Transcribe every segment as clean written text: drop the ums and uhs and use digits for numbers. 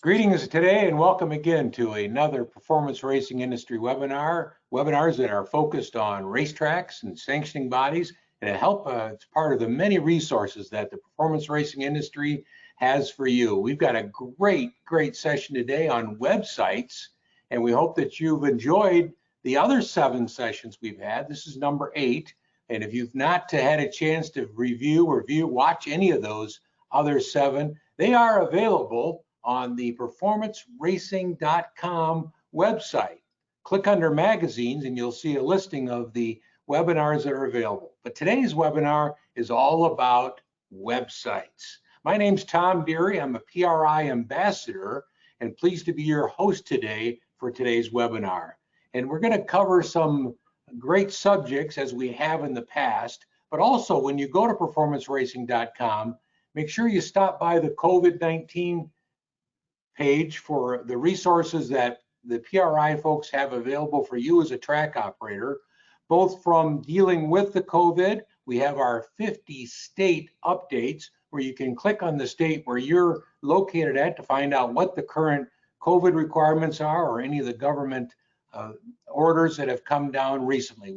Greetings today and welcome again to another performance racing industry webinars that are focused on racetracks and sanctioning bodies and to help it's part of the many resources that the performance racing industry has for you. We've got a great session today on websites, and we hope that you've enjoyed the other 7 sessions we've had. This is number 8, and if you've not had a chance to watch any of those other 7, they are available on the performanceracing.com website. Click under magazines and you'll see a listing of the webinars that are available. But today's webinar is all about websites. My name's Tom Deary. I'm a PRI ambassador and pleased to be your host today for today's webinar. And we're going to cover some great subjects as we have in the past, but also when you go to performanceracing.com, make sure you stop by the COVID-19 page for the resources that the PRI folks have available for you as a track operator, both from dealing with the COVID. We have our 50 state updates where you can click on the state where you're located at to find out what the current COVID requirements are or any of the government orders that have come down recently.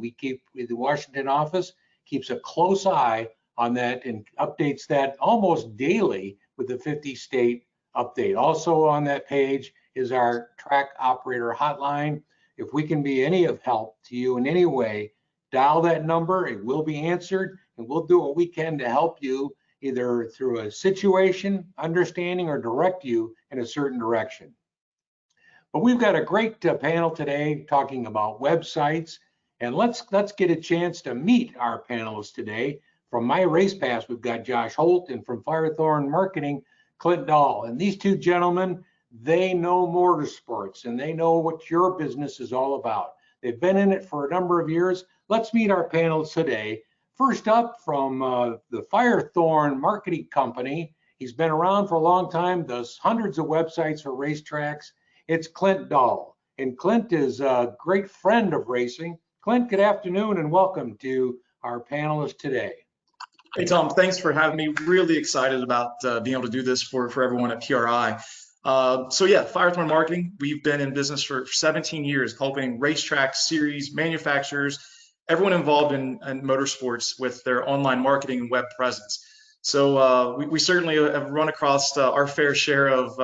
The Washington office keeps a close eye on that and updates that almost daily with the 50 state update. Also on that page is our track operator hotline. If we can be any of help to you in any way, dial that number. It will be answered, and we'll do what we can to help you either through a situation, understanding, or direct you in a certain direction. But we've got a great panel today talking about websites, and let's get a chance to meet our panelists today. From My Race Pass, we've got Josh Holt, and from Firethorn Marketing, Clint Dahl. And these two gentlemen, they know motorsports and they know what your business is all about. They've been in it for a number of years. Let's meet our panelists today. First up, from the Firethorn Marketing Company, he's been around for a long time, does hundreds of websites for racetracks. It's Clint Dahl. And Clint is a great friend of racing. Clint, good afternoon and welcome to our panelists today. Hey, Tom, thanks for having me. Really excited about being able to do this for everyone at PRI. So yeah, Firethorn Marketing, we've been in business for 17 years, helping racetracks, series, manufacturers, everyone involved in motorsports with their online marketing and web presence. So we certainly have run across our fair share of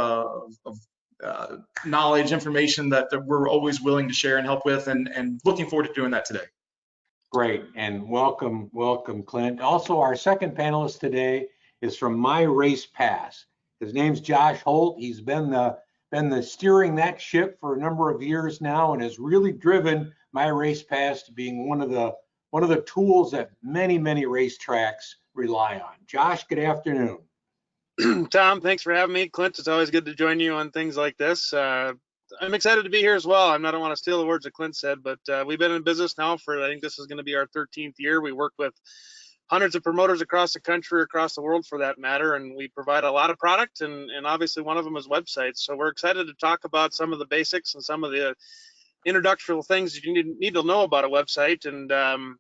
knowledge, information that we're always willing to share and help with, and looking forward to doing that today. Great, and welcome, Clint. Also, our second panelist today is from My Race Pass. His name's Josh Holt. He's been steering that ship for a number of years now, and has really driven My Race Pass to being one of the tools that many racetracks rely on. Josh, good afternoon. Tom, thanks for having me. Clint, it's always good to join you on things like this. I'm excited to be here as well. I don't want to steal the words that Clint said, but we've been in business now for, I think this is going to be our 13th year. We work with hundreds of promoters across the country, across the world for that matter, and we provide a lot of product, and obviously one of them is websites. So we're excited to talk about some of the basics and some of the introductory things you need to know about a website, and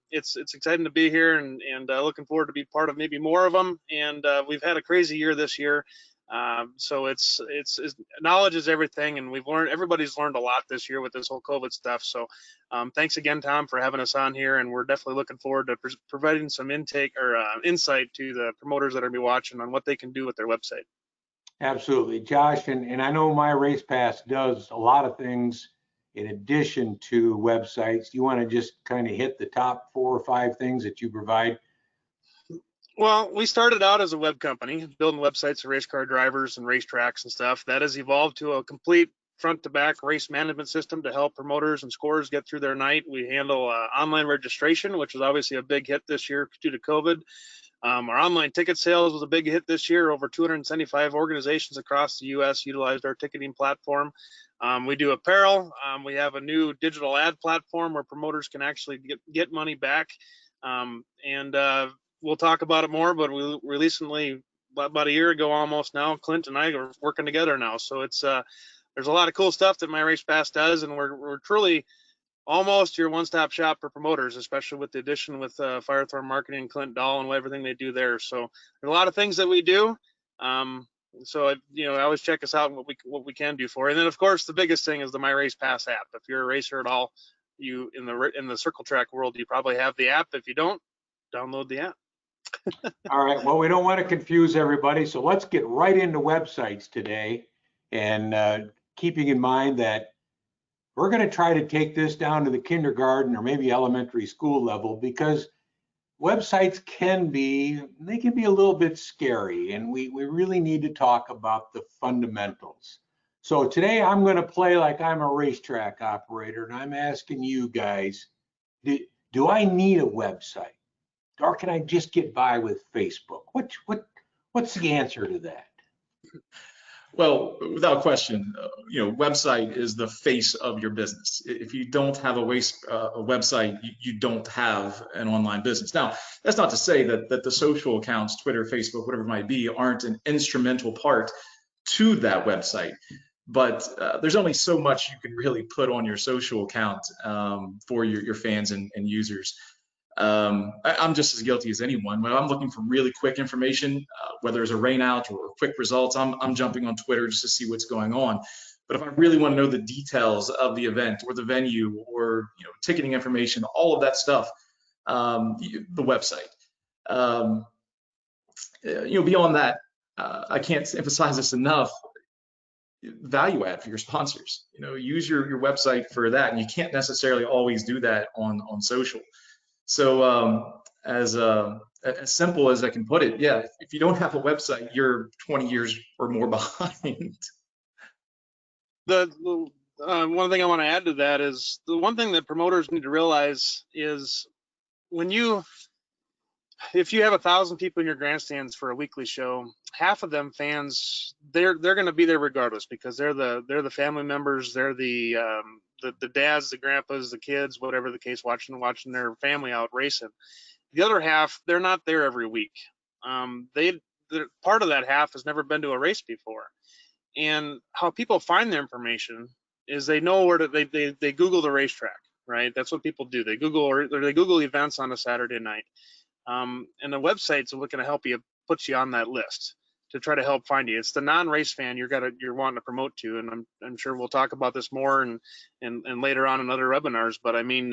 it's exciting to be here and looking forward to be part of maybe more of them. And we've had a crazy year this year. So it's knowledge is everything, and everybody's learned a lot this year with this whole COVID stuff. So thanks again, Tom, for having us on here, and we're definitely looking forward to providing some insight to the promoters that are going to be watching on what they can do with their website. Absolutely, Josh, and I know My Race Pass does a lot of things in addition to websites. You want to just kind of hit the top 4 or 5 things that you provide? Well, we started out as a web company, building websites for race car drivers and racetracks and stuff. That has evolved to a complete front-to-back race management system to help promoters and scorers get through their night. We handle online registration, which was obviously a big hit this year due to COVID. Our online ticket sales was a big hit this year. Over 275 organizations across the U.S. utilized our ticketing platform. We do apparel. We have a new digital ad platform where promoters can actually get money back. We'll talk about it more, but we recently, about a year ago almost now, Clint and I are working together now. So it's there's a lot of cool stuff that My Race Pass does, and we're truly almost your one-stop shop for promoters, especially with the addition with Firethorn Marketing, Clint Dahl, and everything they do there. So there's a lot of things that we do. So I always check us out and what we can do for. And then of course the biggest thing is the My Race Pass app. If you're a racer at all, you in the Circle Track world, you probably have the app. If you don't, download the app. All right, well, we don't want to confuse everybody, so let's get right into websites today. And keeping in mind that we're going to try to take this down to the kindergarten or maybe elementary school level, because websites can be a little bit scary, and we really need to talk about the fundamentals. So today I'm going to play like I'm a racetrack operator, and I'm asking you guys, do I need a website? Or can I just get by with Facebook? What's the answer to that? Well, without question, website is the face of your business. If you don't have a website, you don't have an online business. Now, that's not to say that the social accounts, Twitter, Facebook, whatever it might be, aren't an instrumental part to that website. But there's only so much you can really put on your social account for your fans and users. I'm just as guilty as anyone. When I'm looking for really quick information, whether it's a rain out or quick results, I'm jumping on Twitter just to see what's going on. But if I really want to know the details of the event or the venue or ticketing information, all of that stuff, the website. Beyond that, I can't emphasize this enough. Value add for your sponsors. Use your website for that, and you can't necessarily always do that on social. So as simple as I can put it, yeah, if you don't have a website, you're 20 years or more behind. The one thing I want to add to that is the one thing that promoters need to realize is if you have 1,000 people in your grandstands for a weekly show, half of them fans, they're going to be there regardless, because they're the family members, they're the dads, the grandpas, the kids, whatever the case, watching their family out racing. The other half, they're not there every week. Part of that half has never been to a race before. And how people find their information is they know where they Google the racetrack, right? That's what people do. They Google events on a Saturday night. And the website's looking to help you, put you on that list to try to help find you. It's the non-race fan you're wanting to promote to, and I'm sure we'll talk about this more and later on in other webinars. But I mean,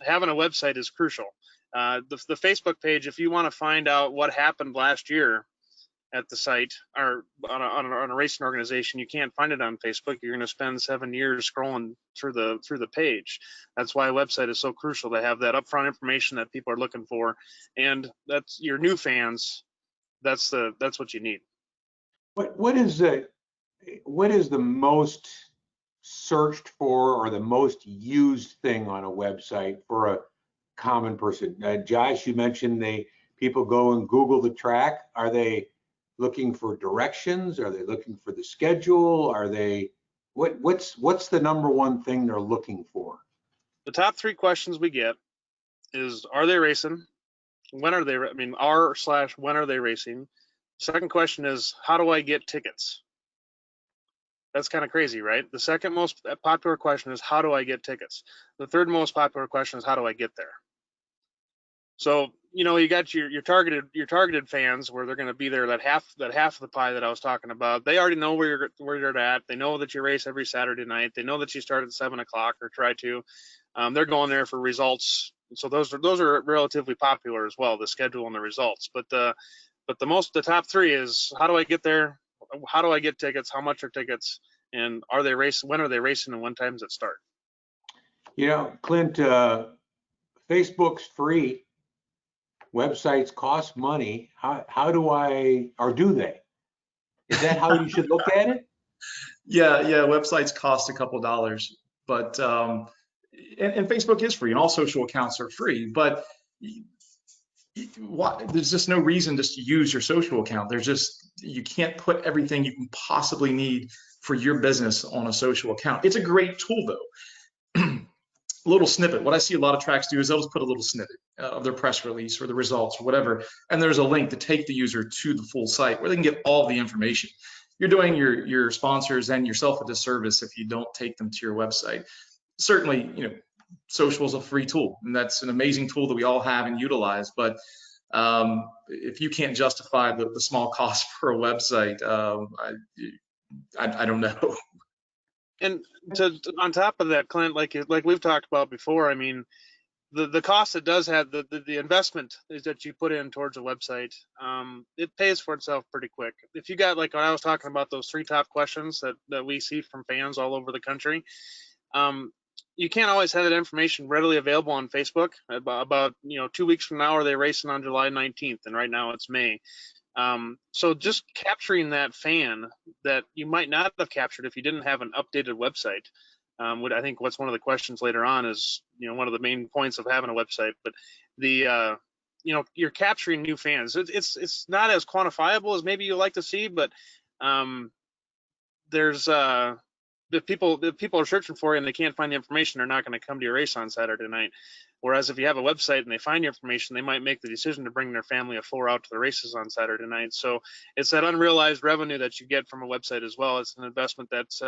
having a website is crucial. The Facebook page, if you want to find out what happened last year at the site or on a racing organization, you can't find it on Facebook. You're going to spend 7 years scrolling through the page. That's why a website is so crucial, to have that upfront information that people are looking for, and that's your new fans. That's what you need. What is the most searched for or the most used thing on a website for a common person? Josh, you mentioned people go and Google the track. Are they looking for directions? Are they looking for the schedule? Are they what's the number one thing they're looking for? The top 3 questions we get is, are they racing? When are they? When are they racing? Second question is, how do I get tickets? That's kind of crazy, right? The second most popular question is, how do I get tickets? The third most popular question is, how do I get there? So, you got your targeted fans, where they're going to be there, that half of the pie that I was talking about. They already know where you're at. They know that you race every Saturday night. They know that you start at 7 o'clock or try to. They're going there for results. So those are relatively popular as well, the schedule and the results. But the top 3 is, how do I get there? How do I get tickets? How much are tickets? And are they racing? When are they racing? And when times it start? Clint, Facebook's free. Websites cost money. How do I, or do they? Is that how you should look at it? Yeah. Websites cost a couple dollars, but and Facebook is free, and all social accounts are free. But there's just no reason just to use your social account. You can't put everything you can possibly need for your business on a social account. It's a great tool though. A little snippet. What I see a lot of tracks do is they'll just put a little snippet of their press release or the results or whatever, and there's a link to take the user to the full site where they can get all the information. You're doing your sponsors and yourself a disservice if you don't take them to your website. Certainly, social is a free tool, and that's an amazing tool that we all have and utilize. But If you can't justify the small cost for a website, I don't know. And on top of that, Clint, like we've talked about before, I mean, the cost it does have, the investment is that you put in towards a website, it pays for itself pretty quick. If you got, like when I was talking about those 3 top questions that we see from fans all over the country, you can't always have that information readily available on Facebook about 2 weeks from now, are they racing on July 19th? And right now it's May. So just capturing that fan that you might not have captured if you didn't have an updated website. I think what's one of the questions later on is, one of the main points of having a website, but the, you're capturing new fans. It's not as quantifiable as maybe you like to see, but there's if people are searching for you and they can't find the information, they're not going to come to your race on Saturday night. Whereas if you have a website and they find your information, they might make the decision to bring their family of 4 out to the races on Saturday night. So it's that unrealized revenue that you get from a website as well. It's an investment that's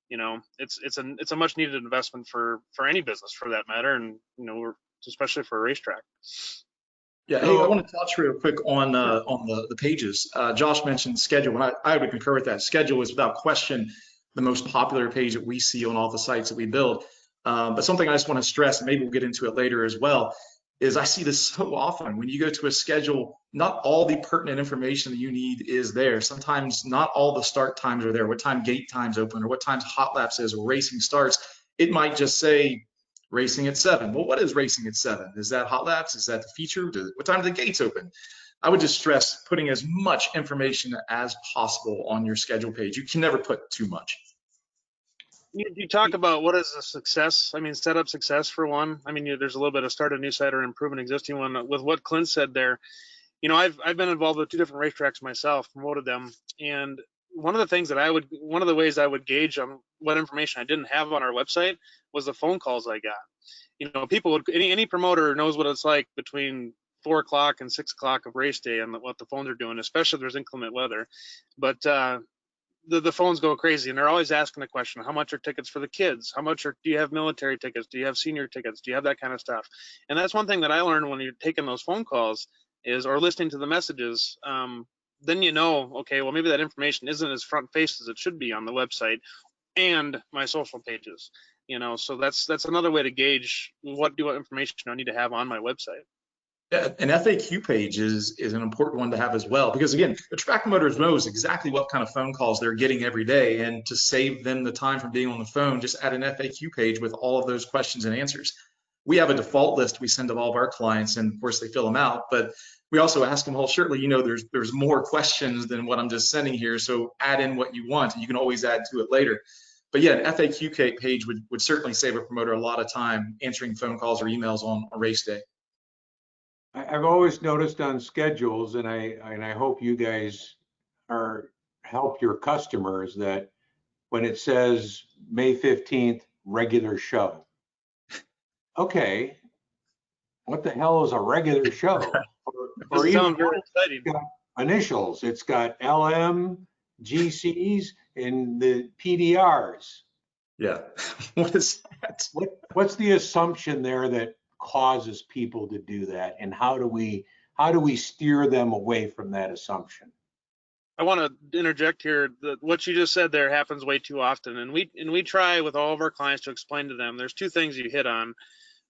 it's a much needed investment for any business for that matter, and especially for a racetrack. Yeah, hey, I want to touch real quick on the pages. Josh mentioned schedule, and I would concur with that. Schedule is without question the most popular page that we see on all the sites that we build. But something I just want to stress, and maybe we'll get into it later as well, is I see this so often. When you go to a schedule, not all the pertinent information that you need is there. Sometimes not all the start times are there, what time gate times open, or what times hot laps is, or racing starts. It might just say racing at 7. Well, what is racing at 7? Is that hot laps? Is that the feature? What time do the gates open? I would just stress putting as much information as possible on your schedule page. You can never put too much. You talk about what is a success. I mean, set up success for one. I mean, there's a little bit of start a new site or improve an existing one. With what Clint said there, I've been involved with 2 different racetracks myself, promoted them, and one of the ways I would gauge on what information I didn't have on our website was the phone calls I got. Any promoter knows what it's like between 4 o'clock and 6 o'clock of race day and what the phones are doing, especially if there's inclement weather. But the phones go crazy, and they're always asking the question, how much are tickets for the kids? How much do you have military tickets? Do you have senior tickets? Do you have that kind of stuff? And that's one thing that I learned when you're taking those phone calls or listening to the messages. Then okay, well, maybe that information isn't as front faced as it should be on the website and my social pages. So that's another way to gauge what information I need to have on my website. An FAQ page is an important one to have as well, because again, the track promoter knows exactly what kind of phone calls they're getting every day, and to save them the time from being on the phone, just add an FAQ page with all of those questions and answers. We have a default list we send to all of our clients, and of course they fill them out, but we also ask them, well, surely there's more questions than what I'm just sending here, so add in what you want, and you can always add to it later. But yeah, an FAQ page would certainly save a promoter a lot of time answering phone calls or emails on a race day. I've always noticed on schedules, and I hope you guys help your customers, that when it says May 15th regular show, okay, what the hell is a regular show? Or even very exciting. It's got initials. It's got LM, GCs, and the PDRs. Yeah, what is that? What's the assumption there that causes people to do that, and how do we steer them away from that assumption? I want to interject here. What you just said there happens way too often, and we try with all of our clients to explain to them. There's 2 things you hit on.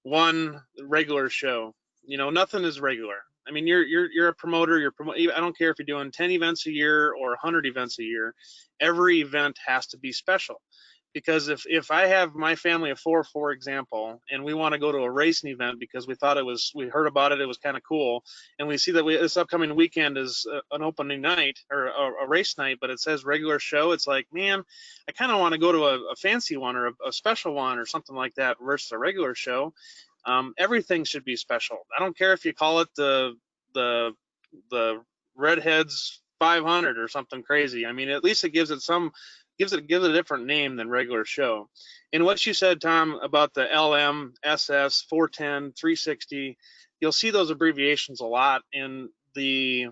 One, regular show. Nothing is regular. I mean, you're a promoter. I don't care if you're doing 10 events a year or 100 events a year. Every event has to be special. Because if I have my family of 4, for example, and we want to go to a racing event because we heard about it, it was kind of cool, and we see that this upcoming weekend is an opening night or a race night, but it says regular show, it's like, man, I kind of want to go to a fancy one or a special one or something like that versus a regular show. Everything should be special. I don't care if you call it the Redheads 500 or something crazy. I mean, at least it gives it a different name than regular show. And what you said, Tom, about the LM, SS, 410, 360, you'll see those abbreviations a lot. And the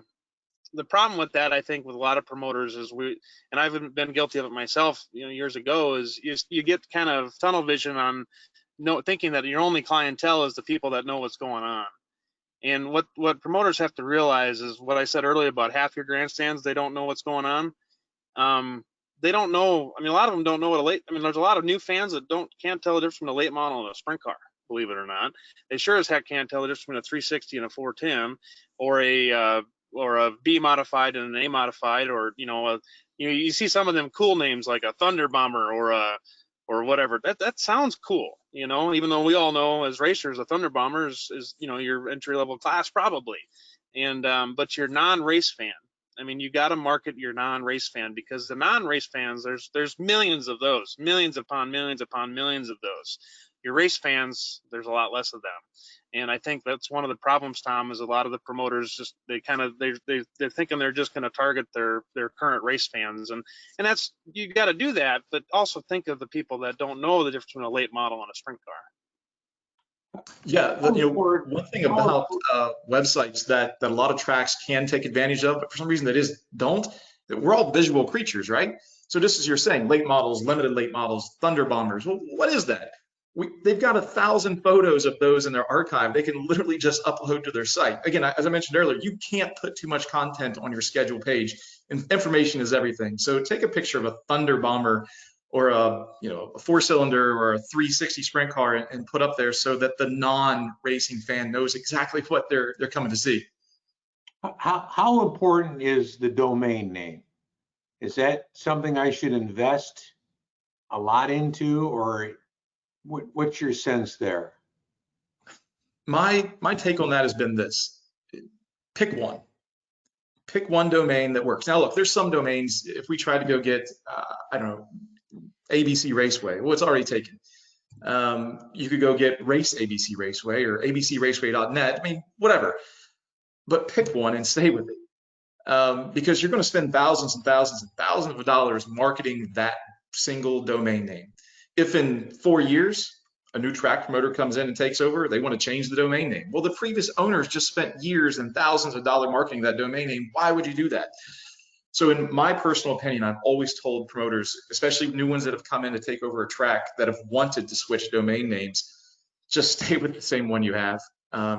problem with that, I think, with a lot of promoters is and I've been guilty of it myself, years ago, is you get kind of tunnel vision on thinking that your only clientele is the people that know what's going on. And what promoters have to realize is what I said earlier about half your grandstands, they don't know what's going on. They don't know. I mean, a lot of them don't know what a late. I mean, there's a lot of new fans that can't tell the difference between a late model and a sprint car. Believe it or not, they sure as heck can't tell the difference between a 360 and a 410, or a B modified and an A modified, or you see some of them cool names like a Thunder Bomber or whatever. That sounds cool, even though we all know as racers, a Thunder Bomber is your entry level class probably, and but your non-race fan. I mean, you got to market your non-race fan, because the non-race fans, there's millions of those, millions upon millions upon millions of those. Your race fans, there's a lot less of them. And I think that's one of the problems, Tom, is a lot of the promoters they're thinking they're just going to target their current race fans, and that's, you got to do that, but also think of the people that don't know the difference between a late model and a sprint car. Yeah, one thing about websites that a lot of tracks can take advantage of, but for some reason don't, that we're all visual creatures, right? So just as you're saying, late models, limited late models, Thunder Bombers, well, what is that? They've got 1,000 photos of those in their archive. They can literally just upload to their site. Again, as I mentioned earlier, you can't put too much content on your schedule page, and information is everything. So take a picture of a Thunder Bomber or a 4-cylinder or a 360 sprint car and put up there so that the non-racing fan knows exactly what they're coming to see. How important is the domain name? Is that something I should invest a lot into, or what's your sense there? My take on that has been this: pick one domain that works. Now look, there's some domains, if we try to go get I don't know, ABC Raceway, well, it's already taken. You could go get Race ABC Raceway or abcraceway.net, I mean, whatever, but pick one and stay with it, because you're going to spend thousands and thousands and thousands of dollars marketing that single domain name. If in 4 years a new track promoter comes in and takes over, they want to change the domain name. Well, the previous owners just spent years and thousands of dollars marketing that domain name. Why would you do that? So in my personal opinion, I've always told promoters, especially new ones that have come in to take over a track, that have wanted to switch domain names, just stay with the same one you have.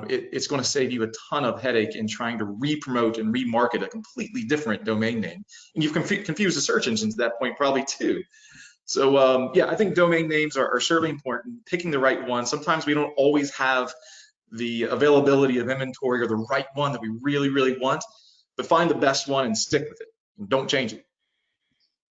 It's going to save you a ton of headache in trying to re-promote and remarket a completely different domain name. And you've confused the search engines at that point probably too. So yeah, I think domain names are certainly important. Picking the right one. Sometimes we don't always have the availability of inventory or the right one that we really, really want, but find the best one and stick with it. And don't change it.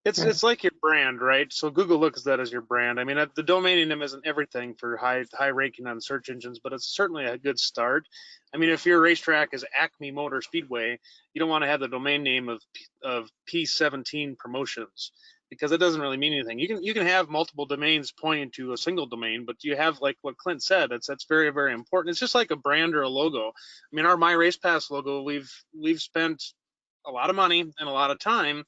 It's like your brand, right? So Google looks at that as your brand. I mean, the domain name isn't everything for high ranking on search engines, but it's certainly a good start. I mean, if your racetrack is Acme Motor Speedway, you don't want to have the domain name of P17 Promotions, because it doesn't really mean anything. You can have multiple domains pointing to a single domain, but you have, like what Clint said, that's very, very important. It's just like a brand or a logo. I mean, our My Race Pass logo, we've spent a lot of money and a lot of time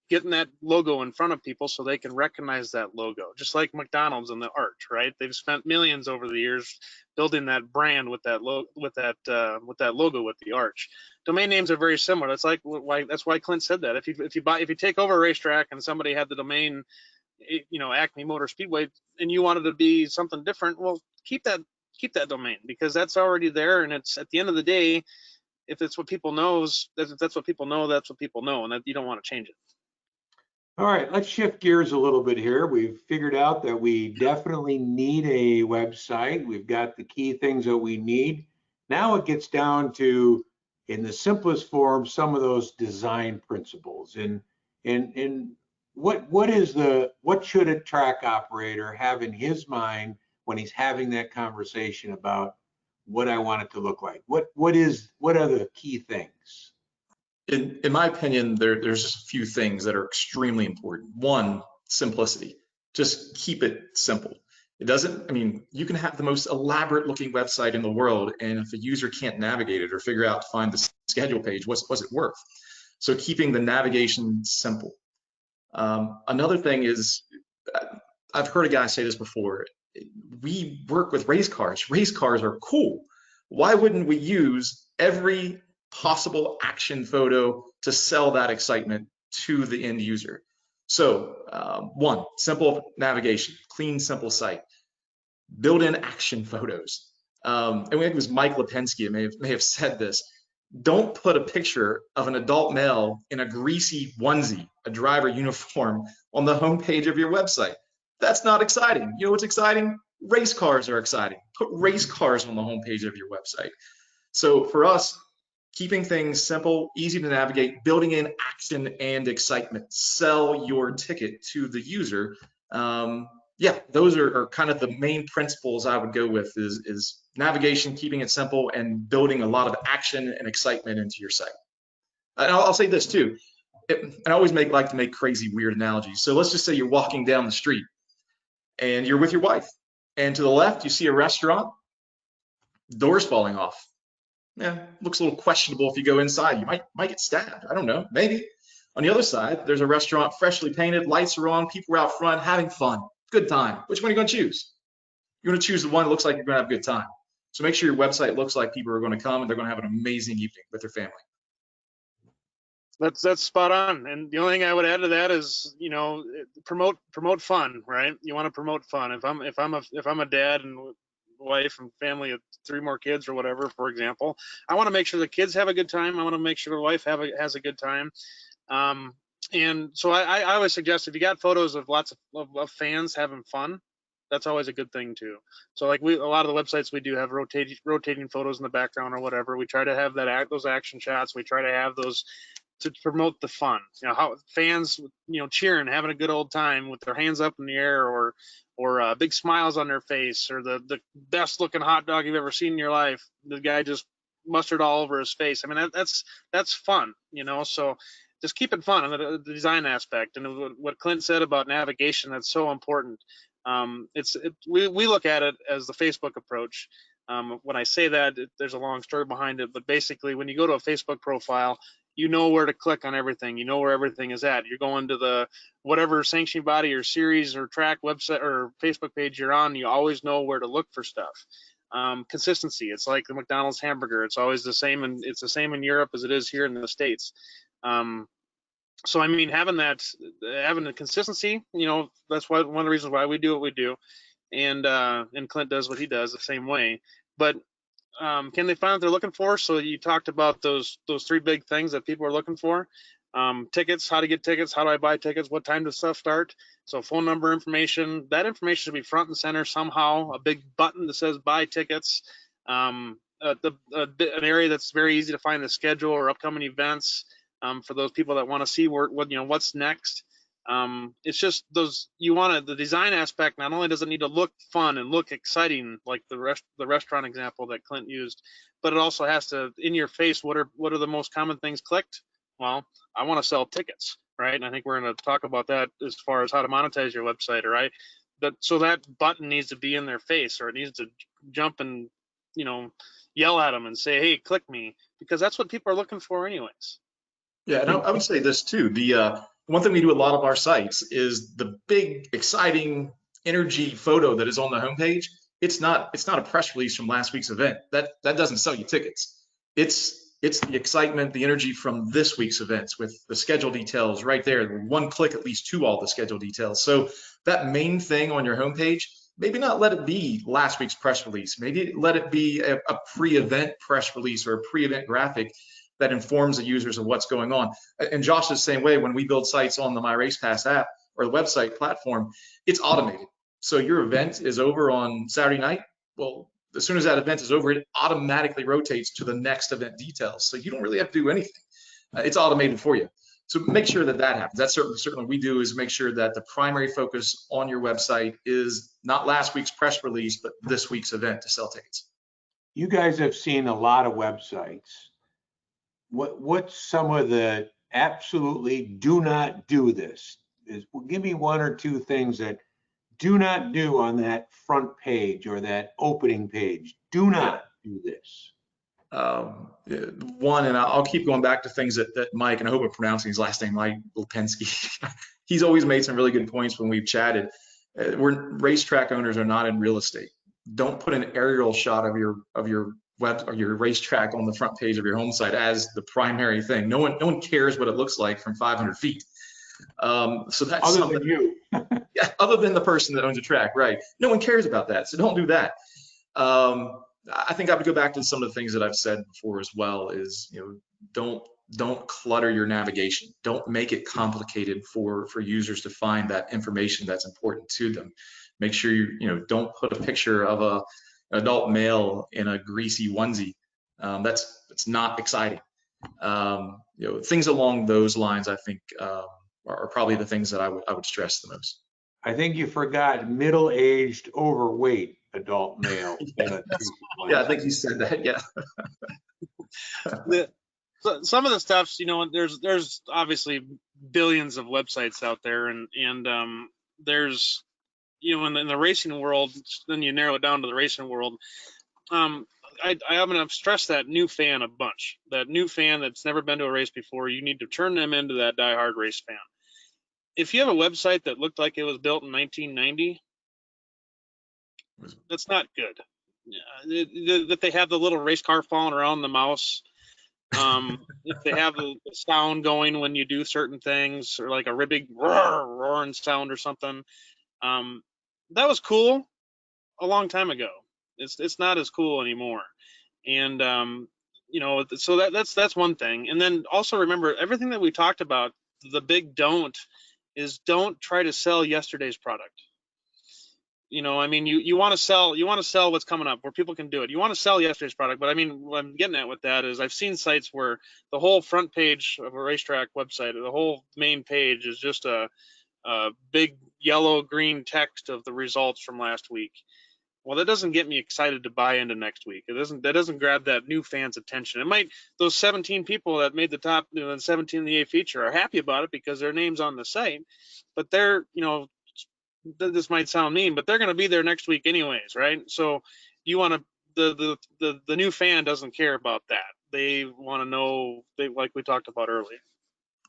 getting that logo in front of people so they can recognize that logo, just like McDonald's and the arch, right? They've spent millions over the years building that brand with that logo with the arch. Domain names are very similar. That's why Clint said that. If you take over a racetrack and somebody had the domain, Acme Motor Speedway, and you wanted to be something different, well, keep that domain, because that's already there, and it's, at the end of the day, if it's what people knows, that's what people know, that's what people know, and that you don't want to change it. All right, let's shift gears a little bit here. We've figured out that we definitely need a website. We've got the key things that we need. Now it gets down to, in the simplest form, some of those design principles. And what should a track operator have in his mind when he's having that conversation about what I want it to look like? What are the key things? In my opinion, there's just a few things that are extremely important. One, simplicity. Just keep it simple. It doesn't, I mean, you can have the most elaborate looking website in the world, and if a user can't navigate it or figure out to find the schedule page, what's it worth? So keeping the navigation simple. Another thing is, I've heard a guy say this before, we work with race cars. Race cars are cool. Why wouldn't we use every possible action photo to sell that excitement to the end user? So one, simple navigation, clean, simple site, build in action photos. And I think it was Mike Lipinski may have said this. Don't put a picture of an adult male in a greasy onesie, a driver uniform, on the homepage of your website. That's not exciting. You know what's exciting? Race cars are exciting. Put race cars on the homepage of your website. So for us, keeping things simple, easy to navigate, building in action and excitement, sell your ticket to the user. Yeah, those are kind of the main principles I would go with is navigation, keeping it simple, and building a lot of action and excitement into your site. And I'll say this too. I always like to make crazy, weird analogies. So let's just say you're walking down the street and you're with your wife, and to the left you see a restaurant, doors falling off. Yeah, looks a little questionable if you go inside. You might get stabbed. I don't know, maybe. On the other side, there's a restaurant, freshly painted, lights are on, people are out front having fun, good time. Which one are you going to choose? You're going to choose the one that looks like you're going to have a good time. So make sure your website looks like people are going to come and they're going to have an amazing evening with their family. That's spot on. And the only thing I would add to that is, you know, promote fun, right? You want to promote fun. If I'm a dad and wife and family of 3 more kids or whatever, for example, I want to make sure the kids have a good time. I want to make sure the wife has a good time. And so I always suggest, if you got photos of lots of fans having fun, that's always a good thing too. So like a lot of the websites we do have rotating photos in the background or whatever. We try to have those action shots. We try to have those to promote the fun. You know, how fans, you know, cheering, having a good old time with their hands up in the air, or big smiles on their face, or the best looking hot dog you've ever seen in your life. The guy just mustard all over his face. I mean, that's fun, you know. So just keep it fun, and the design aspect, and what Clint said about navigation, that's so important. We look at it as the Facebook approach. When I say that, there's a long story behind it, but basically, when you go to a Facebook profile, you know where to click on everything. You know where everything is at. You're going to the whatever sanctioning body or series or track website or Facebook page you're on. You always know where to look for stuff. Consistency. It's like the McDonald's hamburger. It's always the same, and it's the same in Europe as it is here in the States. So I mean, having the consistency, you know, that's one of the reasons why we do what we do, and Clint does what he does the same way. But can they find what they're looking for? So you talked about those 3 big things that people are looking for. Tickets, how to get tickets, how do I buy tickets, what time does stuff start? So phone number information, that information should be front and center somehow. A big button that says buy tickets. An area that's very easy to find the schedule or upcoming events for those people that want to see what's next. It's just the design aspect. Not only does it need to look fun and look exciting, like the restaurant example that Clint used, but it also has to, in your face, what are the most common things clicked? Well, I want to sell tickets, right? And I think we're going to talk about that as far as how to monetize your website, right? But so that button needs to be in their face, or it needs to jump and, you know, yell at them and say, hey, click me, because that's what people are looking for anyways. Yeah, and I would say this too. The one thing we do at a lot of our sites is the big, exciting energy photo that is on the homepage. It's not a press release from last week's event. That doesn't sell you tickets. It's the excitement, the energy from this week's events with the schedule details right there. One click at least to all the schedule details. So that main thing on your homepage, maybe not let it be last week's press release. Maybe let it be a pre-event press release or a pre-event graphic that informs the users of what's going on. And Josh is the same way. When we build sites on the MyRacePass app or the website platform, it's automated. So your event is over on Saturday night. Well, as soon as that event is over, it automatically rotates to the next event details. So you don't really have to do anything. It's automated for you. So make sure that happens. That's certainly what we do, is make sure that the primary focus on your website is not last week's press release, but this week's event to sell tickets. You guys have seen a lot of websites. What's some of the absolutely do not do this? Give me 1 or 2 things that do not do on that front page or that opening page. Do not do this. One, and I'll keep going back to things that Mike, and I hope I'm pronouncing his last name, Mike Lipinski. He's always made some really good points when we've chatted. Racetrack owners are not in real estate. Don't put an aerial shot of your web or your racetrack on the front page of your home site as the primary thing. No one cares what it looks like from 500 feet. So that's other something, than you. yeah, other than the person that owns a track, right? No one cares about that, so don't do that. I think I would go back to some of the things that I've said before as well. Is don't clutter your navigation. Don't make it complicated for users to find that information that's important to them. Make sure don't put a picture of an adult male in a greasy onesie. It's not exciting. Things along those lines, I think, are probably the things that I would stress the most. I think you forgot middle-aged, overweight adult male. Yeah, I think you said that. Yeah. Some of the stuff, there's obviously billions of websites out there, and there's, in the racing world, then you narrow it down to the racing world. I'm going to stress that new fan a bunch. That new fan that's never been to a race before, you need to turn them into that diehard race fan. If you have a website that looked like it was built in 1990, that's not good. That they have the little race car falling around the mouse. If they have the sound going when you do certain things, or like a big roaring sound or something, that was cool a long time ago. It's not as cool anymore. And so that's one thing. And then also remember, everything that we talked about, the big don't is don't try to sell yesterday's product. You want to sell what's coming up, where people can do it. You want to sell yesterday's product, but I mean, what I'm getting at with that is I've seen sites where the whole front page of a racetrack website, the whole main page is just a big yellow green text of the results from last week. Well, that doesn't get me excited to buy into next week. That doesn't grab that new fan's attention. It might, those 17 people that made the top, 17 in the A feature are happy about it because their name's on the site, but they're, this might sound mean, but they're going to be there next week anyways, right? So you want to, the new fan doesn't care about that. They want to know, like we talked about earlier.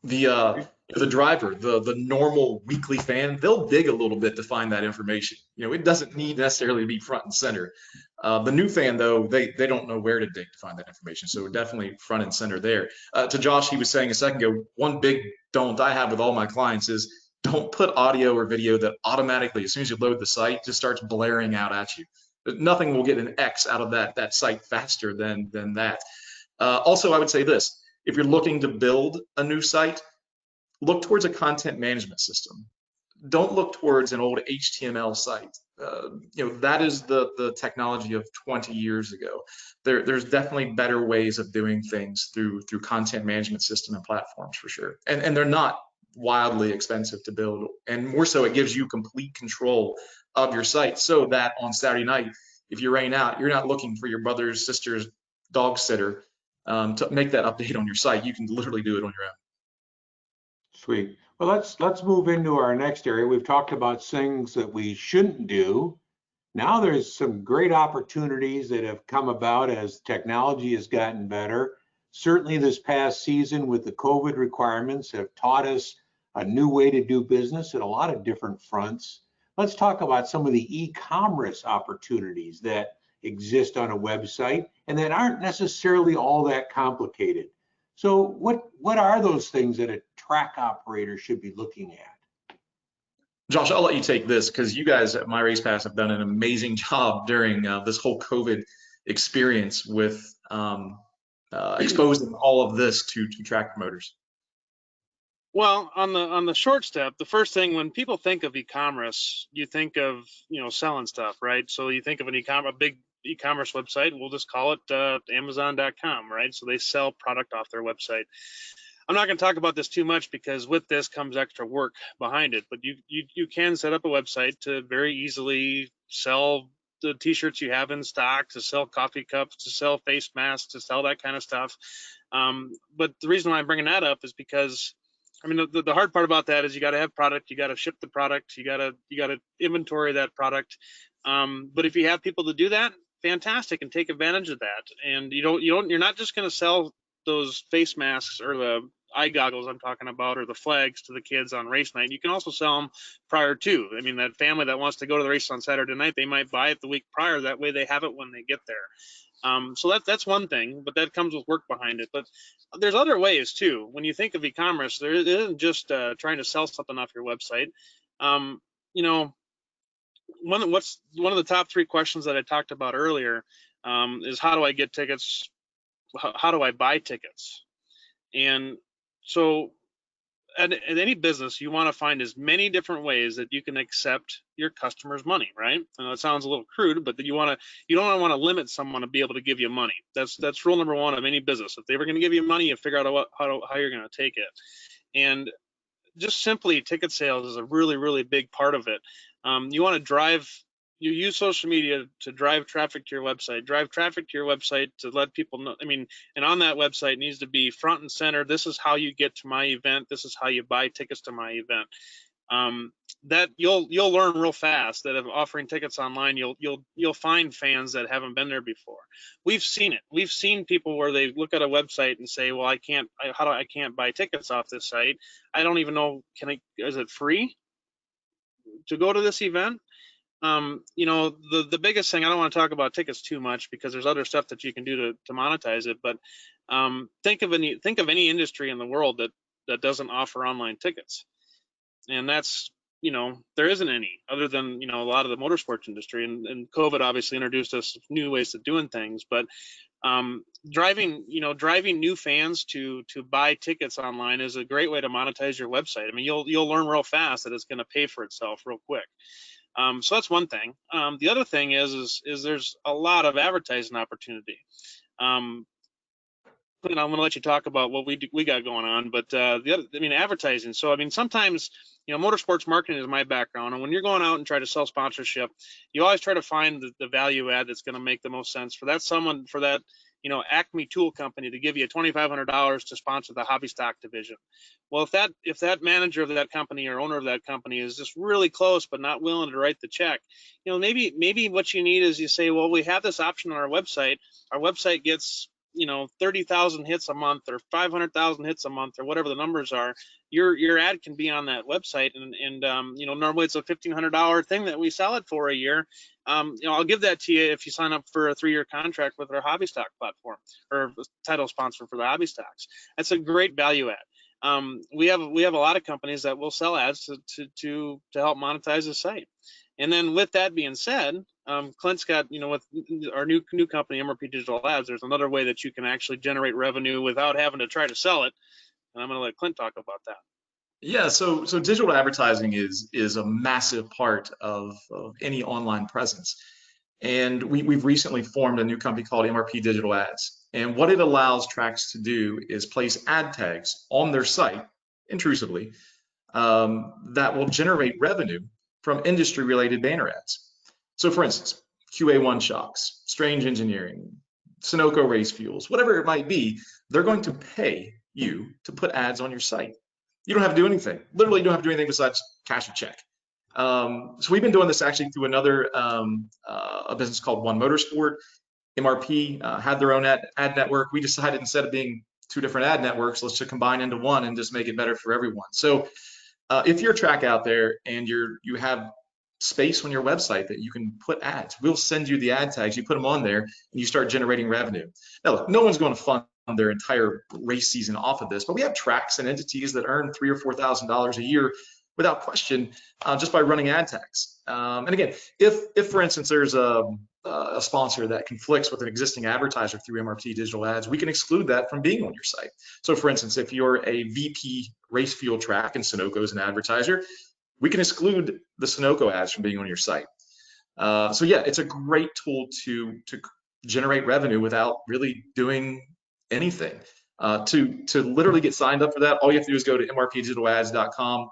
The driver, the normal weekly fan, they'll dig a little bit to find that information. It doesn't need necessarily to be front and center. The new fan, though, they don't know where to dig to find that information. So definitely front and center there. To Josh, he was saying a second ago, one big don't I have with all my clients is don't put audio or video that automatically, as soon as you load the site, just starts blaring out at you. Nothing will get an X out of that site faster than that. Also, I would say this. If you're looking to build a new site, look towards a content management system. Don't look towards an old HTML site. That is the technology of 20 years ago. There's definitely better ways of doing things through content management system and platforms for sure. And they're not wildly expensive to build. And more so, it gives you complete control of your site, so that on Saturday night, if you're rain out, you're not looking for your brother's sister's dog sitter to make that update on your site. You can literally do it on your own. Sweet. Well, let's move into our next area. We've talked about things that we shouldn't do. Now there's some great opportunities that have come about as technology has gotten better. Certainly this past season with the COVID requirements have taught us a new way to do business at a lot of different fronts. Let's talk about some of the e-commerce opportunities that exist on a website and that aren't necessarily all that complicated. So what are those things that a track operator should be looking at? Josh, I'll let you take this because you guys at My Race Pass have done an amazing job during this whole COVID experience with exposing all of this to track promoters. Well, on the short step, the first thing when people think of e-commerce, you think of selling stuff, right? So you think of a big e-commerce website. We'll just call it Amazon.com, right? So they sell product off their website. I'm not going to talk about this too much because with this comes extra work behind it. But you can set up a website to very easily sell the t-shirts you have in stock, to sell coffee cups, to sell face masks, to sell that kind of stuff. But the reason why I'm bringing that up is because the hard part about that is you got to have product, you got to ship the product, you got to inventory that product. But if you have people to do that, fantastic, and take advantage of that. And you're not just going to sell those face masks or the eye goggles I'm talking about, or the flags to the kids on race night. You can also sell them prior to. That family that wants to go to the race on Saturday night, they might buy it the week prior. That way they have it when they get there. So that's one thing, but that comes with work behind it. But there's other ways too. When you think of e-commerce, there isn't just trying to sell something off your website. One of the top 3 questions that I talked about earlier, is how do I get tickets? How do I buy tickets? And so at any business, you want to find as many different ways that you can accept your customers' money, right? And that sounds a little crude, but that you don't want to limit someone to be able to give you money. That's rule number one of any business. If they were going to give you money, you figure out how you're going to take it. And just simply ticket sales is a really, really big part of it. You want to you use social media to drive traffic to your website, to let people know. I mean, and on that website needs to be front and center. This is how you get to my event. This is how you buy tickets to my event. That you'll learn real fast that if offering tickets online, you'll find fans that haven't been there before. We've seen it. We've seen people where they look at a website and say, well, I can't buy tickets off this site. I don't even know, is it free to go to this event? The biggest thing, I don't want to talk about tickets too much because there's other stuff that you can do to monetize it, but think of any industry in the world that doesn't offer online tickets. And that's, there isn't any other than, a lot of the motorsports industry, and COVID obviously introduced us new ways of doing things, but driving new fans to buy tickets online is a great way to monetize your website. I mean, you'll learn real fast that it's going to pay for itself real quick. So that's one thing. The other thing is there's a lot of advertising opportunity. And I'm going to let you talk about what we got going on, but advertising. So sometimes motorsports marketing is my background, and when you're going out and try to sell sponsorship, you always try to find the value add that's going to make the most sense for that Acme tool company to give you $2,500 to sponsor the hobby stock division. Well, if that manager of that company or owner of that company is just really close but not willing to write the check, maybe what you need is you say, well, we have this option on our website. Our website gets 30,000 hits a month or 500,000 hits a month or whatever the numbers are. Your ad can be on that website, and normally it's a $1,500 thing that we sell it for a year. I'll give that to you if you sign up for a 3-year contract with our hobby stock platform or title sponsor for the hobby stocks. That's a great value add. We have a lot of companies that will sell ads to help monetize the site. And then with that being said, Clint's got, with our new company, MRP Digital Ads, there's another way that you can actually generate revenue without having to try to sell it. And I'm going to let Clint talk about that. Yeah, so digital advertising is a massive part of any online presence. And we've recently formed a new company called MRP Digital Ads. And what it allows tracks to do is place ad tags on their site, intrusively, that will generate revenue from industry-related banner ads. So for instance, QA1 Shocks, Strange Engineering, Sunoco Race Fuels, whatever it might be, they're going to pay you to put ads on your site. You don't have to do anything. Literally, you don't have to do anything besides cash a check. So we've been doing this actually through another a business called One Motorsport. MRP had their own ad network. We decided instead of being 2 different ad networks, let's just combine into one and just make it better for everyone. So if you're a track out there and you have space on your website that you can put ads, we'll send you the ad tags, you put them on there, and you start generating revenue. Now, look, no one's going to fund their entire race season off of this, but we have tracks and entities that earn $3,000 or $4,000 a year without question, just by running ad tags. And again, if for instance there's a sponsor that conflicts with an existing advertiser through MRP Digital Ads, we can exclude that from being on your site. So for instance, if you're a VP race fuel track and Sunoco is an advertiser, we can exclude the Sunoco ads from being on your site. So yeah, it's a great tool to generate revenue without really doing anything. To literally get signed up for that, all you have to do is go to mrpdigitalads.com,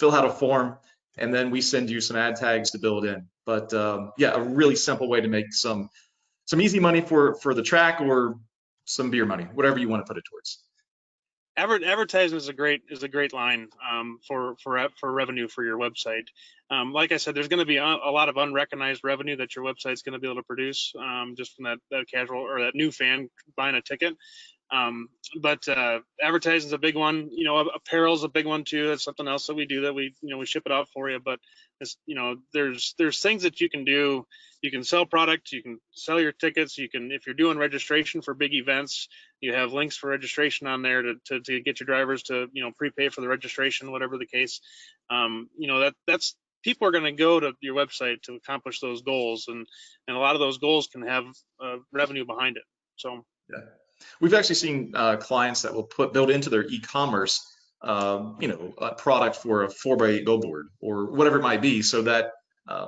fill out a form, and then we send you some ad tags to build in. But yeah, a really simple way to make some easy money for the track or some beer money, whatever you want to put it towards. Advertising is a great line for revenue for your website. Like I said, there's going to be a lot of unrecognized revenue that your website's going to be able to produce just from that casual or that new fan buying a ticket. But advertising is a big one. Apparel is a big one too. That's something else that we do that we ship it out for you. But it's, there's things that you can do. You can sell product. You can sell your tickets. You can, if you're doing registration for big events, you have links for registration on there to get your drivers to prepay for the registration, whatever the case. That's people are going to go to your website to accomplish those goals, and a lot of those goals can have revenue behind it. So yeah, we've actually seen clients that will build into their e-commerce, a product for a 4x8 billboard or whatever it might be, so that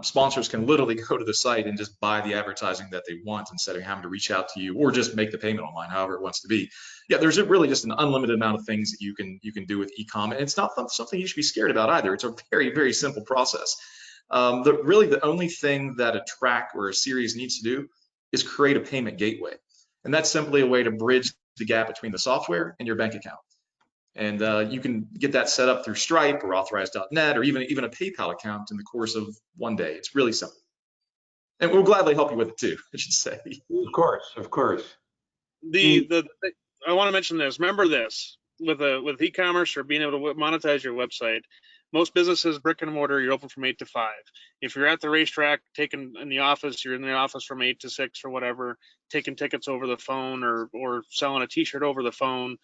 sponsors can literally go to the site and just buy the advertising that they want instead of having to reach out to you or just make the payment online, however it wants to be. Yeah, there's really just an unlimited amount of things that you can do with e-com, and it's not something you should be scared about either. It's a very, very simple process. Really, the only thing that a track or a series needs to do is create a payment gateway, and that's simply a way to bridge the gap between the software and your bank account. And you can get that set up through Stripe or Authorize.net or even a PayPal account in the course of one day. It's really simple. And we'll gladly help you with it too, I should say. Of course, of course. I want to mention this. Remember this, with e-commerce or being able to monetize your website, most businesses, brick and mortar, you're open from 8 to 5. If you're at the racetrack, taking in the office, you're in the office from 8 to 6 or whatever, taking tickets over the phone or selling a t-shirt over the phone.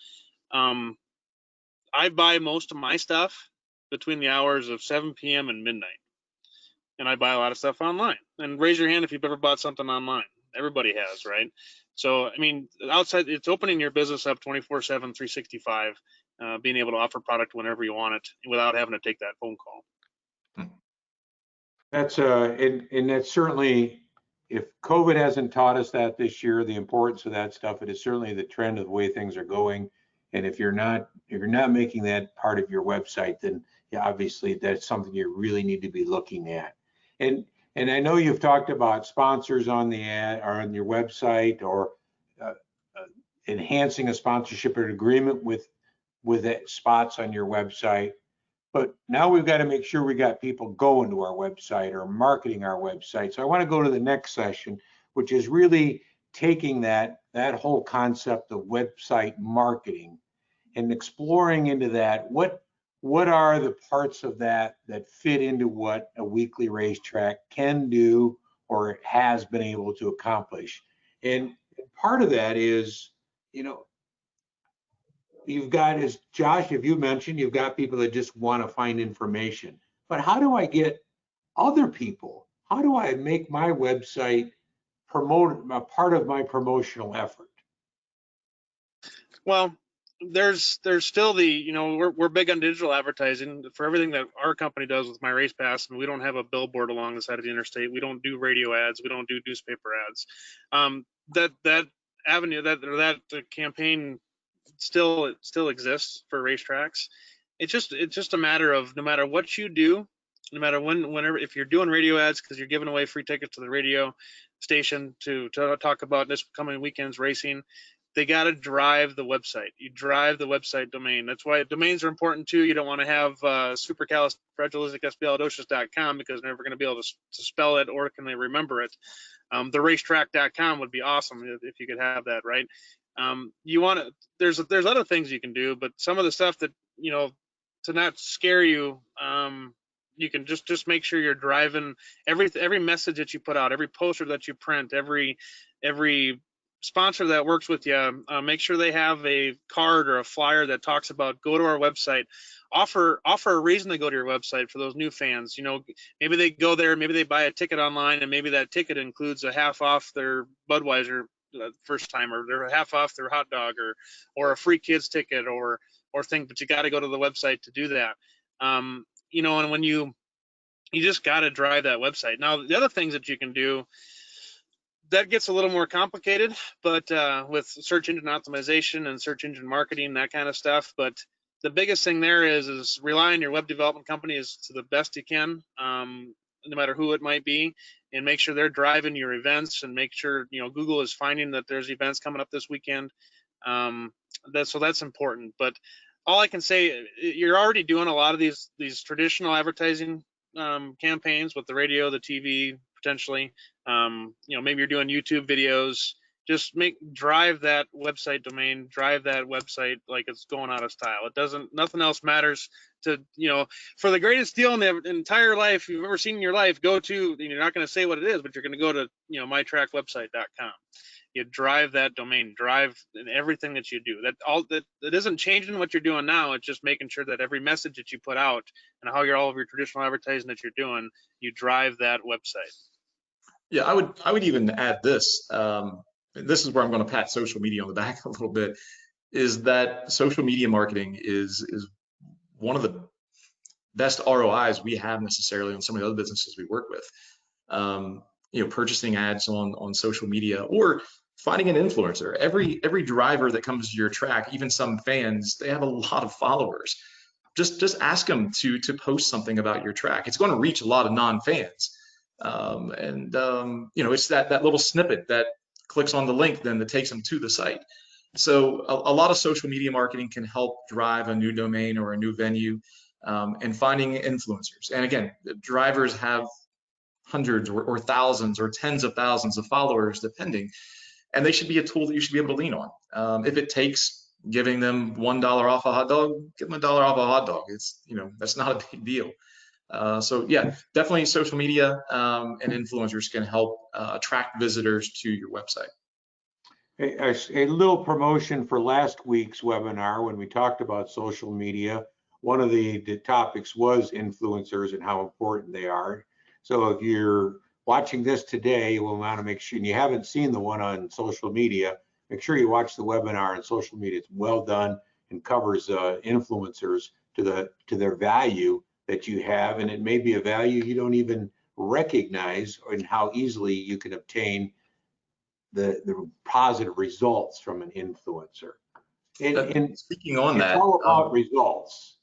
I buy most of my stuff between the hours of 7 p.m. and midnight. And I buy a lot of stuff online. And raise your hand if you've ever bought something online. Everybody has, right? So, I mean, outside, it's opening your business up 24/7, 365, being able to offer product whenever you want it without having to take that phone call. That's and that's certainly, if COVID hasn't taught us that this year, the importance of that stuff, it is certainly the trend of the way things are going. And if you're not making that part of your website, then yeah, obviously that's something you really need to be looking at. And I know you've talked about sponsors on the ad or on your website, or enhancing a sponsorship or agreement with spots on your website. But now we've got to make sure we got people going to our website or marketing our website. So I want to go to the next session, which is really taking that whole concept of website marketing and exploring into that. What are the parts of that fit into what a weekly racetrack can do or has been able to accomplish? And part of that is, you've got, as Josh, if you mentioned, you've got people that just want to find information. But how do I get other people? How do I make my website a part of my promotional effort? Well, there's still we're big on digital advertising for everything that our company does with My Race Pass, and we don't have a billboard along the side of the interstate. We don't do radio ads. We don't do newspaper ads. That avenue, that campaign still exists for racetracks. It's just a matter of, no matter what you do, no matter whenever, if you're doing radio ads because you're giving away free tickets to the radio station to talk about this coming weekend's racing, they got to drive the website. You drive the website domain. That's why domains are important too. You don't want to have supercalifragilisticexpialidocious.com because they're never going to be able to spell it, or can they remember it. The racetrack.com would be awesome if you could have that, right? You want to, there's other things you can do, but some of the stuff that, to not scare you, you can just make sure you're driving every message that you put out, every poster that you print, every sponsor that works with you, make sure they have a card or a flyer that talks about, go to our website, offer a reason to go to your website for those new fans. Maybe they go there, maybe they buy a ticket online, and maybe that ticket includes a half off their Budweiser first time, or they're half off their hot dog, or a free kids ticket or thing, but you got to go to the website to do that. And when you just got to drive that website. Now, the other things that you can do, that gets a little more complicated, but with search engine optimization and search engine marketing, that kind of stuff. But the biggest thing there is rely on your web development company as to the best you can, no matter who it might be, and make sure they're driving your events, and make sure Google is finding that there's events coming up this weekend. That's important. But all I can say, you're already doing a lot of these traditional advertising campaigns with the radio, the TV, potentially. Maybe you're doing YouTube videos. just drive that website domain, drive that website like it's going out of style. It doesn't, nothing else matters to, for the greatest deal in the entire life you've ever seen in your life, go to, you're not going to say what it is, but you're going to go to, mytrackwebsite.com. You drive that domain, drive in everything that you do. That isn't changing what you're doing now. It's just making sure that every message that you put out and how all of your traditional advertising that you're doing, you drive that website. Yeah, I would even add this. This is where I'm going to pat social media on the back a little bit. Is that social media marketing is one of the best ROIs we have necessarily on some of the other businesses we work with. Purchasing ads on social media or finding an influencer. Every driver that comes to your track, even some fans, they have a lot of followers. Just ask them to post something about your track. It's going to reach a lot of non-fans. It's that little snippet that clicks on the link then that takes them to the site. So a lot of social media marketing can help drive a new domain or a new venue, and finding influencers. And again, drivers have hundreds or thousands or tens of thousands of followers depending, and they should be a tool that you should be able to lean on. If it takes giving them $1 off a hot dog, give them $1 off a hot dog. It's, that's not a big deal. So yeah, definitely social media and influencers can help attract visitors to your website. A little promotion for last week's webinar when we talked about social media. One of the topics was influencers and how important they are. So if you're watching this today, you will want to make sure, and you haven't seen the one on social media, make sure you watch the webinar on social media. It's well done and covers influencers to their value that you have, and it may be a value you don't even recognize, and how easily you can obtain the positive results from an influencer. And speaking on that, it's all about results.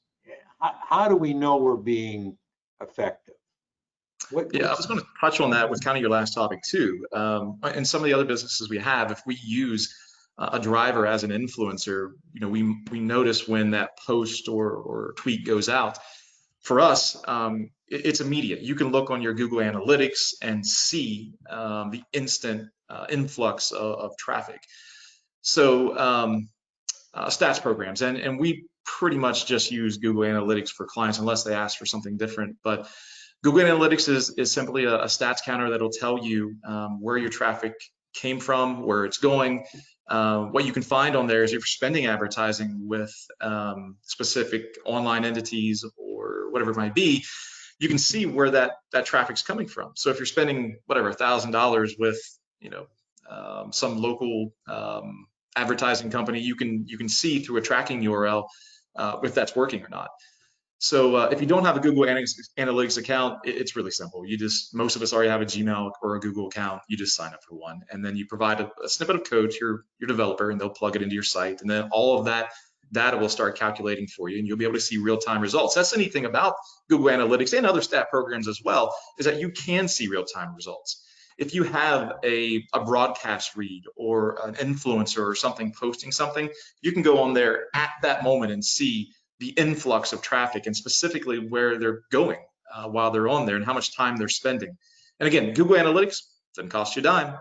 How do we know we're being effective? I was going to touch on that with kind of your last topic too. And some of the other businesses we have, if we use a driver as an influencer, we notice when that post or tweet goes out. For us, it's immediate. You can look on your Google Analytics and see the instant influx of traffic. So stats programs, and we pretty much just use Google Analytics for clients unless they ask for something different. But Google Analytics is simply a stats counter that'll tell you where your traffic came from, where it's going. What you can find on there is if you're spending advertising with specific online entities or whatever it might be, you can see where that traffic's coming from. So if you're spending whatever $1,000 with some local advertising company, you can see through a tracking URL if that's working or not. So if you don't have a Google Analytics account, it's really simple. Most of us already have a Gmail or a Google account. You just sign up for one, and then you provide a snippet of code to your developer, and they'll plug it into your site, and then all of that data will start calculating for you, and you'll be able to see real-time results. That's the neat thing about Google Analytics and other stat programs as well, is that you can see real-time results. If you have a broadcast read or an influencer or something posting something, you can go on there at that moment and see the influx of traffic and specifically where they're going while they're on there and how much time they're spending. And again, Google Analytics doesn't cost you a dime.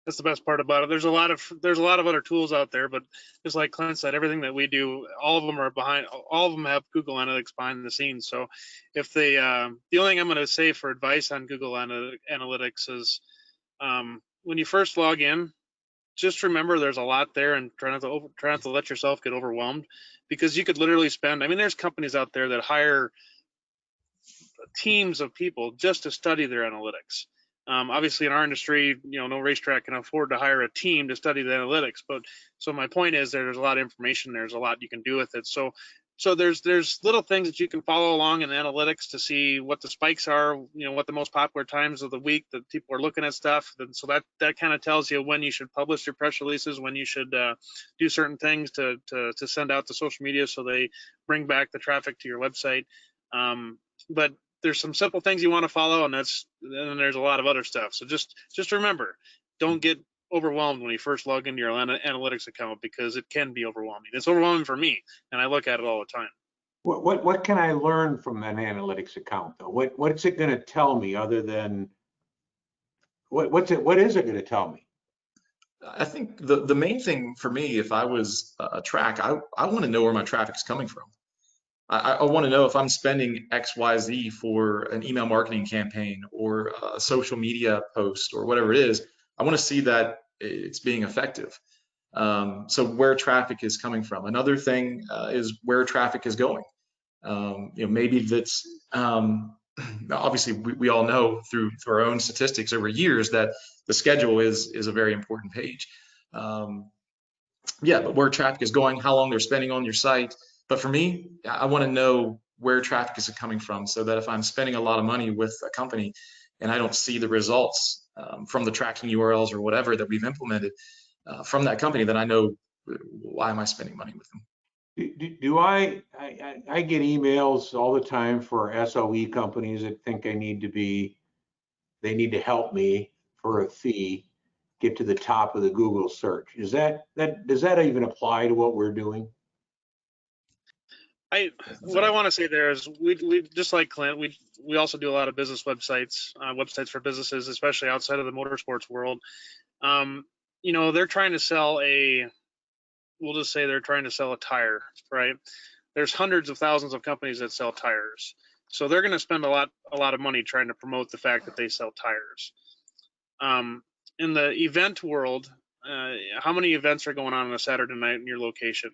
That's the best part about it. There's a lot of other tools out there, but just like Clint said, everything that we do, all of them have Google Analytics behind the scenes. So if the only thing I'm going to say for advice on Google Analytics is when you first log in, just remember there's a lot there, and try not to let yourself get overwhelmed, because you could literally spend, there's companies out there that hire teams of people just to study their analytics. Obviously in our industry, no racetrack can afford to hire a team to study the analytics, but so my point is there's a lot of information, there's a lot you can do with it. So there's little things that you can follow along in analytics to see what the spikes are, what the most popular times of the week that people are looking at stuff. And so that kind of tells you when you should publish your press releases, when you should do certain things to send out to social media so they bring back the traffic to your website. But there's some simple things you want to follow, and then there's a lot of other stuff. So just remember, don't get overwhelmed when you first log into your analytics account, because it can be overwhelming. It's overwhelming for me, and I look at it all the time. What can I learn from an analytics account though? What's it going to tell me other than what is it going to tell me? I think the main thing for me, if I was a track, I want to know where my traffic is coming from. I want to know if I'm spending X, Y, Z for an email marketing campaign or a social media post or whatever it is. I want to see that it's being effective. So where traffic is coming from. Another thing is where traffic is going. Maybe that's obviously we all know through our own statistics over years that the schedule is a very important page. Yeah, but where traffic is going, how long they're spending on your site. But for me, I want to know where traffic is coming from, so that if I'm spending a lot of money with a company and I don't see the results from the tracking URLs or whatever that we've implemented from that company, then I know why am I spending money with them. I get emails all the time for SOE companies that think they need to help me for a fee get to the top of the Google search. Does that even apply to what we're doing? What I want to say there is we just like Clint, we also do a lot of business websites, websites for businesses, especially outside of the motorsports world. They're trying to sell we'll just say they're trying to sell a tire, right? There's hundreds of thousands of companies that sell tires. So they're going to spend a lot of money trying to promote the fact that they sell tires. In the event world, how many events are going on a Saturday night in your location?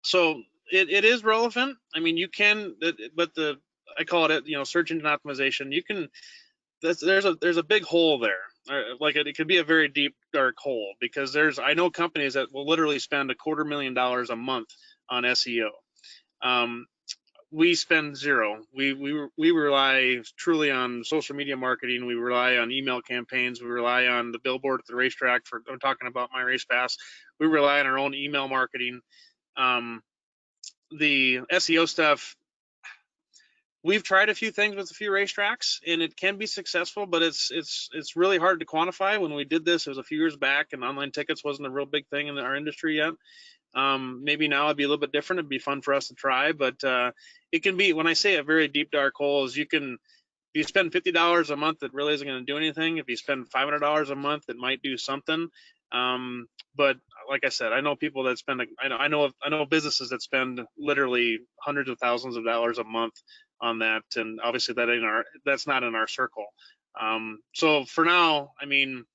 So it is relevant. I mean, you can, but I call it, search engine optimization. You can, there's a big hole there. Like it could be a very deep, dark hole, because I know companies that will literally spend $250,000 a month on SEO. We spend zero. We rely truly on social media marketing. We rely on email campaigns. We rely on the billboard at the racetrack I'm talking about my race pass. We rely on our own email marketing. The SEO stuff, we've tried a few things with a few racetracks, and it can be successful, but it's really hard to quantify. When we did this, it was a few years back, and online tickets wasn't a real big thing in our industry yet. Maybe now it'd be a little bit different. It'd be fun for us to try, but it can be, when I say a very deep dark hole, is if you spend $50 a month, it really isn't going to do anything. If you spend $500 a month, it might do something. But like I said, I know people that spend, I know businesses that spend literally hundreds of thousands of dollars a month on that, and obviously that's not in our circle. So for now, I mean,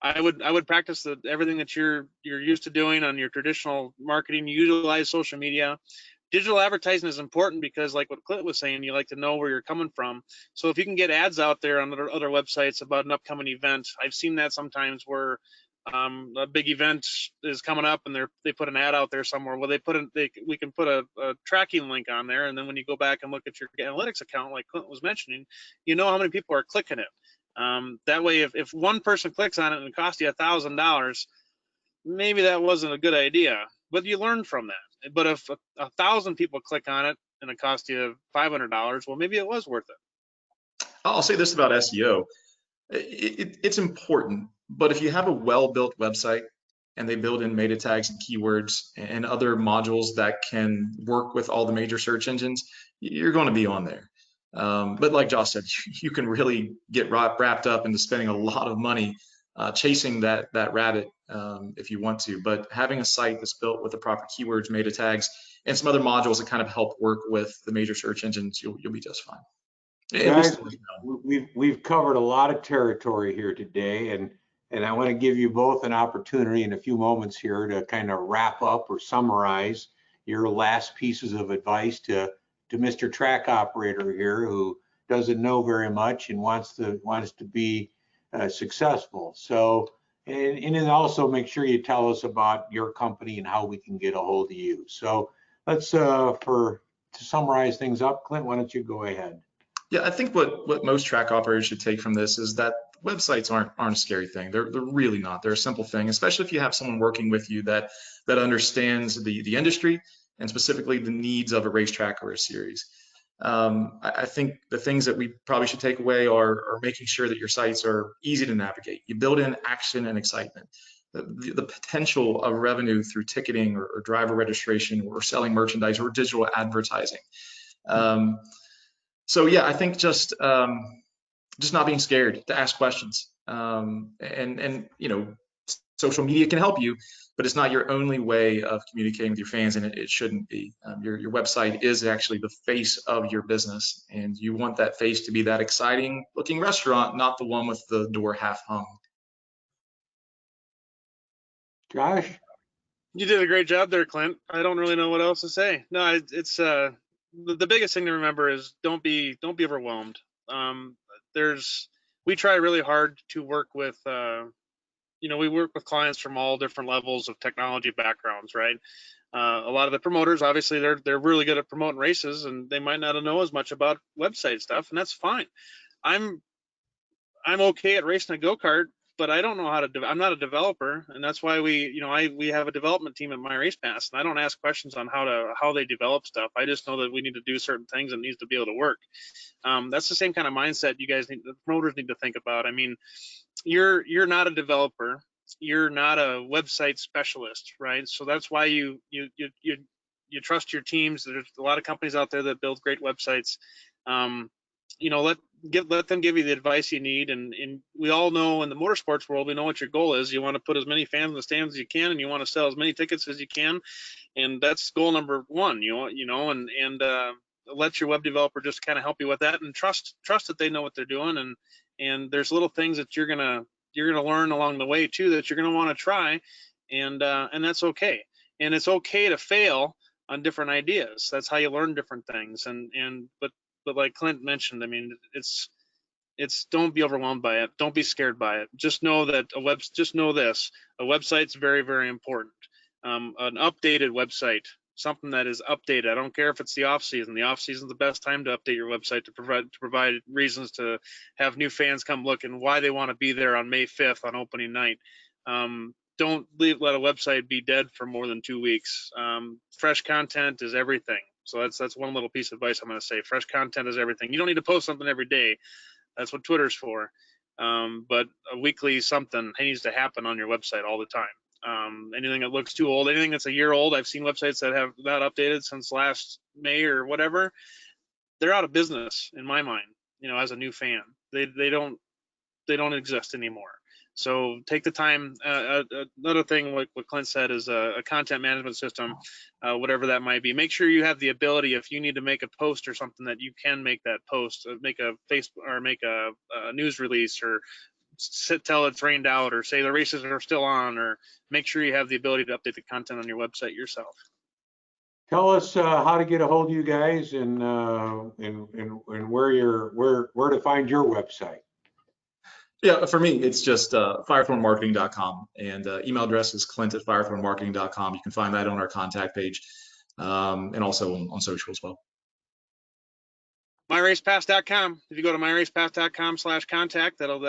I would practice everything that you're used to doing on your traditional marketing. Utilize social media. Digital advertising is important because, like what Clint was saying, you like to know where you're coming from. So if you can get ads out there on other websites about an upcoming event, I've seen that sometimes where a big event is coming up and they put an ad out there somewhere. Well, we can put a tracking link on there, and then when you go back and look at your analytics account, like Clint was mentioning, you know how many people are clicking it. That way, if one person clicks on it and it costs you $1,000, maybe that wasn't a good idea, but you learn from that. But if 1,000 people click on it and it costs you $500, well, maybe it was worth it. I'll say this about SEO. It's important, but if you have a well-built website and they build in meta tags and keywords and other modules that can work with all the major search engines, you're going to be on there. But like Josh said, you can really get wrapped up into spending a lot of money chasing that rabbit if you want to. But having a site that's built with the proper keywords, meta tags, and some other modules that kind of help work with the major search engines, you'll be just fine. Guys, we've covered a lot of territory here today, and I want to give you both an opportunity in a few moments here to kind of wrap up or summarize your last pieces of advice to Mr. Track Operator here, who doesn't know very much and wants to be successful. So, and then also make sure you tell us about your company and how we can get a hold of you. So let's to summarize things up, Clint, why don't you go ahead? Yeah, I think what most track operators should take from this is that websites aren't a scary thing. They're really not. They're a simple thing, especially if you have someone working with you that understands the industry and specifically the needs of a racetrack or a series. I think the things that we probably should take away are making sure that your sites are easy to navigate. You build in action and excitement. The potential of revenue through ticketing or driver registration or selling merchandise or digital advertising. So yeah, I think just not being scared to ask questions. and social media can help you, but it's not your only way of communicating with your fans, and it shouldn't be. Your website is actually the face of your business, and you want that face to be that exciting looking restaurant, not the one with the door half hung. Josh? You did a great job there, Clint. I don't really know what else to say. No, it's the biggest thing to remember is don't be overwhelmed. We try really hard to work with we work with clients from all different levels of technology backgrounds, right? A lot of the promoters, obviously, they're really good at promoting races, and they might not know as much about website stuff, and that's fine. I'm okay at racing a go-kart, but I don't know how to. I'm not a developer, and that's why we have a development team at My Race Pass, and I don't ask questions on how they develop stuff. I just know that we need to do certain things and it needs to be able to work. That's the same kind of mindset the promoters need to think about. I mean, you're not a developer, you're not a website specialist, right? So that's why you trust your teams. There's a lot of companies out there that build great websites. Let them give you the advice you need, and we all know in the motorsports world, we know what your goal is. You want to put as many fans in the stands as you can, and you want to sell as many tickets as you can, and that's goal number one. Let your web developer just kind of help you with that, and trust that they know what they're doing, and there's little things that you're gonna learn along the way too that you're gonna want to try, and that's okay. And it's okay to fail on different ideas. That's how you learn different things. But like Clint mentioned, I mean, it's don't be overwhelmed by it. Don't be scared by it. Just know that a website's very, very important. An updated website, something that is updated. I don't care if it's the off season. The off season is the best time to update your website to provide reasons to have new fans come look and why they want to be there on May 5th on opening night. Don't let a website be dead for more than 2 weeks. Fresh content is everything. So that's one little piece of advice I'm going to say. Fresh content is everything. You don't need to post something every day. That's what Twitter's for. But a weekly something needs to happen on your website all the time. Anything that looks too old, anything that's a year old, I've seen websites that have not updated since last May or whatever. They're out of business in my mind. As a new fan, they don't exist anymore. So take the time. Another thing, like what Clint said, is a content management system, whatever that might be. Make sure you have the ability, if you need to make a post or something, that you can make that post, make a Facebook or make a news release, or tell it's rained out, or say the races are still on, or make sure you have the ability to update the content on your website yourself. Tell us how to get a hold of you guys and where to find your website. Yeah, for me, it's just firethornmarketing.com, and email address is clint@firethornmarketing.com. You can find that on our contact page, and also on social as well. MyRacePass.com. If you go to MyRacePass.com/contact, that'll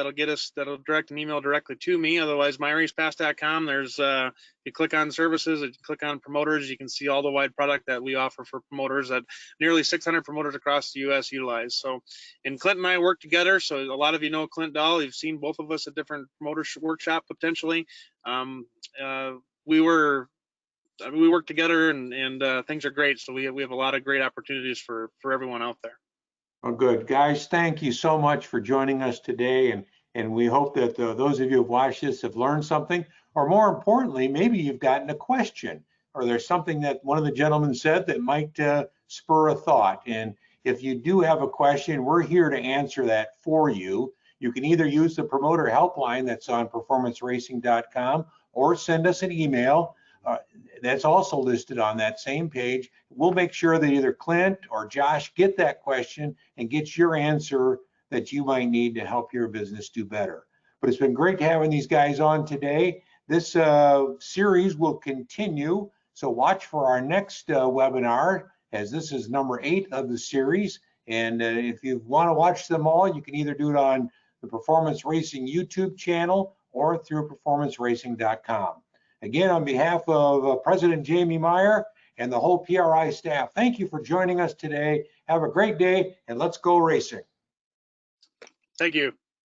direct an email directly to me. Otherwise, MyRacePass.com. There's you click on services, you click on promoters, you can see all the wide product that we offer for promoters that nearly 600 promoters across the U.S. utilize. So, and Clint and I work together. So a lot of you know Clint Dahl. You've seen both of us at different promoter workshop potentially. We work together, and things are great. So we have a lot of great opportunities for everyone out there. Oh, good. Guys, thank you so much for joining us today. And we hope that those of you who have watched this have learned something, or more importantly, maybe you've gotten a question, or there's something that one of the gentlemen said that might spur a thought. And if you do have a question, we're here to answer that for you. You can either use the promoter helpline that's on performanceracing.com, or send us an email. That's also listed on that same page. We'll make sure that either Clint or Josh get that question and get your answer that you might need to help your business do better. But it's been great having these guys on today. This series will continue, so watch for our next webinar, as this is number 8 of the series. And if you want to watch them all, you can either do it on the Performance Racing YouTube channel or through performanceracing.com. Again, on behalf of President Jamie Meyer and the whole PRI staff, thank you for joining us today. Have a great day, and let's go racing. Thank you.